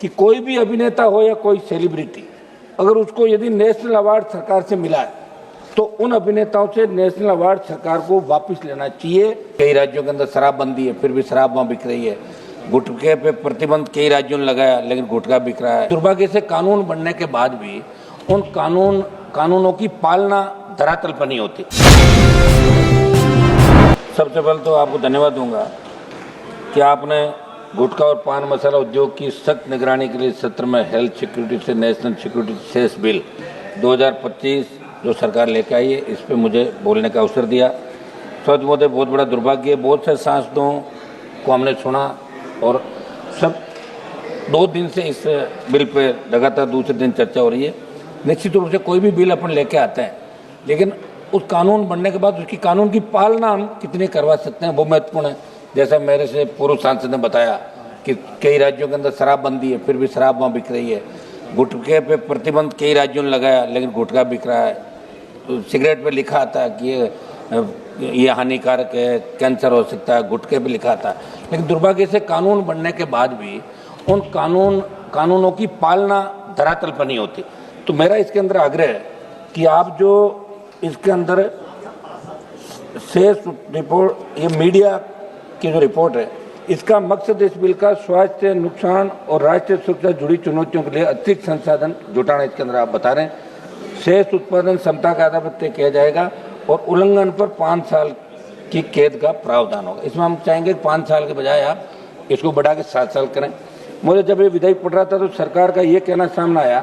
कि कोई भी अभिनेता हो या कोई सेलिब्रिटी, अगर उसको यदि नेशनल अवार्ड सरकार से मिला है तो उन अभिनेताओं से नेशनल अवार्ड सरकार को वापस लेना चाहिए। कई राज्यों के अंदर शराबबंदी है, फिर भी शराब वहाँ बिक रही है। गुटखे पे प्रतिबंध कई राज्यों ने लगाया, लेकिन गुटखा बिक रहा है। दुर्भाग्य से कानून बनने के बाद भी उन कानूनों की पालना धरातल पर नहीं होती। सबसे पहले तो आपको धन्यवाद दूंगा कि आपने गुटखा और पान मसाला उद्योग की सख्त निगरानी के लिए सत्र में हेल्थ सिक्योरिटी से नेशनल सिक्योरिटी सेस बिल 2025 जो सरकार लेकर आई है, इस पे मुझे बोलने का अवसर दिया। सच महोदय, बहुत बड़ा दुर्भाग्य है। बहुत से सांसदों को हमने सुना और सब 2 दिन से इस बिल पे लगातार दूसरे दिन चर्चा हो रही है। निश्चित रूप से कोई भी बिल अपन लेके आते हैं, लेकिन उस कानून बनने के बाद उसकी कानून की पालना हम कितनी करवा सकते हैं वो महत्वपूर्ण है। जैसा मेरे से पूर्व सांसद ने बताया कि कई राज्यों के अंदर शराबबंदी है, फिर भी शराब वहाँ बिक रही है। गुटखे पे प्रतिबंध कई राज्यों ने लगाया, लेकिन गुटखा बिक रहा है। तो सिगरेट पे लिखा आता है कि ये हानिकारक है, कैंसर हो सकता है, गुटखे पे लिखा आता है। लेकिन दुर्भाग्य से कानून बनने के बाद भी उन कानूनों की पालना धरातल पर नहीं होती। तो मेरा इसके अंदर आग्रह है कि आप जो इसके अंदर सेस रिपोर्ट, ये मीडिया की जो रिपोर्ट है, इसका मकसद इस बिल का स्वास्थ्य नुकसान और राष्ट्रीय सुरक्षा जुड़ी चुनौतियों के लिए अतिरिक्त संसाधन जुटाना, इसके अंदर आप बता रहे हैं। शेष उत्पादन क्षमता का आधार पर तय किया जाएगा और उल्लंघन पर 5 साल की कैद का प्रावधान होगा। इसमें हम चाहेंगे कि 5 साल के बजाय आप इसको बढ़ा के 7 साल करें। मुझे जब ये विधेयक पढ़ रहा था तो सरकार का ये कहना सामने आया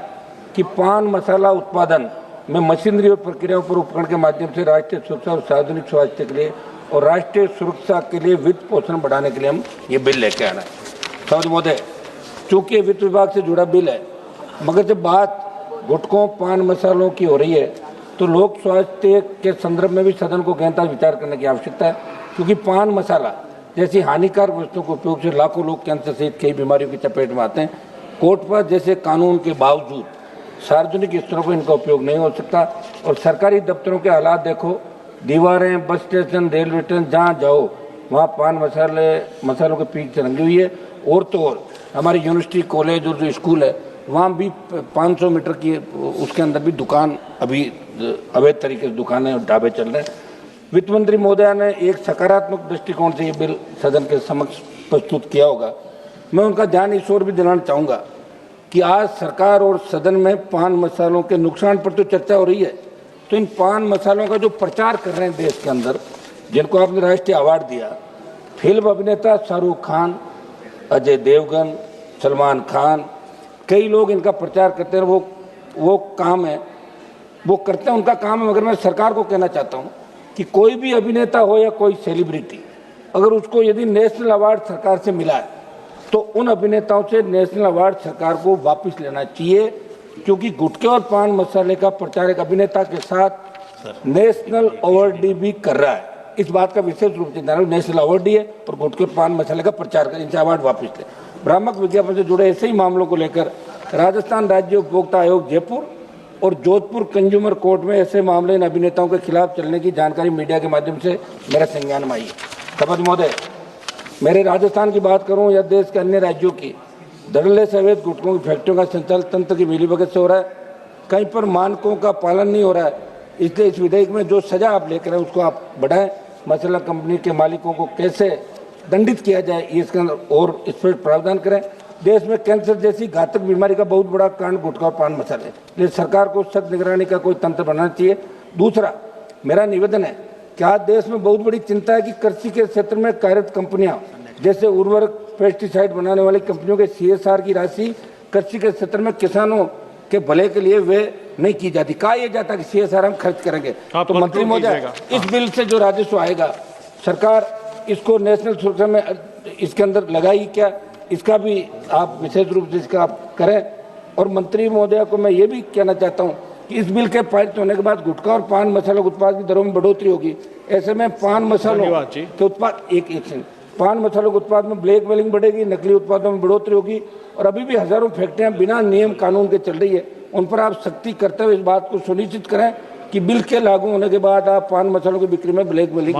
कि पान मसाला उत्पादन में मशीनरी और प्रक्रियाओं पर उपकरण के माध्यम से राष्ट्रीय सुरक्षा और सार्वजनिक स्वास्थ्य के लिए और राष्ट्रीय सुरक्षा के लिए वित्त पोषण बढ़ाने के लिए हम ये बिल लेके आना है। समझ महोदय, चूंकि वित्त विभाग से जुड़ा बिल है, मगर जब बात गुटखों पान मसालों की हो रही है तो लोक स्वास्थ्य के संदर्भ में भी सदन को गहनता विचार करने की आवश्यकता है। क्योंकि पान मसाला जैसी हानिकारक वस्तुओं के उपयोग से लाखों लोग कैंसर सहित कई बीमारियों की चपेट में आते हैं। कोर्ट पर जैसे कानून के बावजूद सार्वजनिक स्तरों पर इनका उपयोग नहीं हो सकता। और सरकारी दफ्तरों के हालात देखो, दीवारें, बस स्टेशन, रेलवे स्टेशन, जहाँ जाओ वहाँ पान मसालों के पीक से रंगी हुई है। और तो और हमारी यूनिवर्सिटी, कॉलेज और जो स्कूल है वहाँ भी 500 मीटर की उसके अंदर भी दुकान, अभी अवैध तरीके से दुकानें और ढाबे चल रहे हैं। वित्त मंत्री महोदया ने एक सकारात्मक दृष्टिकोण से ये बिल सदन के समक्ष प्रस्तुत किया होगा। मैं उनका ध्यान इस ओर भी दिलाना चाहूँगा कि आज सरकार और सदन में पान मसालों के नुकसान पर तो चर्चा हो रही है, तो इन पान मसालों का जो प्रचार कर रहे हैं देश के अंदर, जिनको आपने राष्ट्रीय अवार्ड दिया, फिल्म अभिनेता शाहरुख खान, अजय देवगन, सलमान खान, कई लोग इनका प्रचार करते हैं। वो काम है, वो करते हैं, उनका काम है। मगर मैं सरकार को कहना चाहता हूँ कि कोई भी अभिनेता हो या कोई सेलिब्रिटी, अगर उसको यदि नेशनल अवार्ड सरकार से मिला है तो उन अभिनेताओं से नेशनल अवार्ड सरकार को वापस लेना चाहिए। क्योंकि गुटखे और पान मसाले का प्रचार एक अभिनेता के साथ नेशनल अवार्डी भी कर रहा है। इस बात का विशेष रूप से ध्यान, नेशनल अवार्डी है और गुटखे और पान मसाले का प्रचार कर, इनसे अवार्ड वापस ले। भ्रामक विज्ञापन से जुड़े ऐसे ही मामलों को लेकर राजस्थान राज्य उपभोक्ता आयोग जयपुर और जोधपुर कंज्यूमर कोर्ट में ऐसे मामले इन अभिनेताओं के खिलाफ चलने की जानकारी मीडिया के माध्यम से मेरे संज्ञान में आई है। सभापति महोदय, मेरे राजस्थान की बात करूं या देश के अन्य राज्यों की, धड़ल्ले से अवैध गुटखों की फैक्ट्रियों का संचालन तंत्र की मिलीभगत से हो रहा है। कहीं पर मानकों का पालन नहीं हो रहा है। इसलिए इस विधेयक में जो सजा आप लेकर हैं उसको आप बढ़ाएं। मसाला कंपनी के मालिकों को कैसे दंडित किया जाए, इसके अंदर और इस पर प्रावधान करें। देश में कैंसर जैसी घातक बीमारी का बहुत बड़ा कारण गुटखा और पान मसाले, इसलिए सरकार को सख्त निगरानी का कोई तंत्र बनाना चाहिए। दूसरा, मेरा निवेदन है कि आज देश में बहुत बड़ी चिंता है कि कृषि के क्षेत्र में कार्यरत कंपनियां जैसे उर्वरक, पेस्टिसाइड बनाने वाली कंपनियों के CSR की राशि कृषि के क्षेत्र में किसानों के भले के लिए वे नहीं की जाती। कहा यह जाता कि CSR हम खर्च करेंगे। तो मंत्री महोदय, इस बिल से जो राजस्व आएगा सरकार इसको नेशनल सुरक्षा में इसके अंदर लगाई क्या, इसका भी आप विशेष रूप से इसका आप करें। और मंत्री महोदया को मैं ये भी कहना चाहता हूँ कि इस बिल के पारित होने के बाद गुटखा और पान मसाला उत्पाद की दरों में बढ़ोतरी होगी। ऐसे में पान मसालों के उत्पाद पान मसालों के उत्पाद में ब्लैक मेलिंग बढ़ेगी, नकली उत्पादों में बढ़ोतरी होगी। और अभी भी हजारों फैक्ट्रियां बिना नियम कानून के चल रही है, उन पर आप सख्ती करते हुए इस बात को सुनिश्चित करें कि बिल के लागू होने के बाद आप पान मसालों की बिक्री में ब्लैक मेलिंग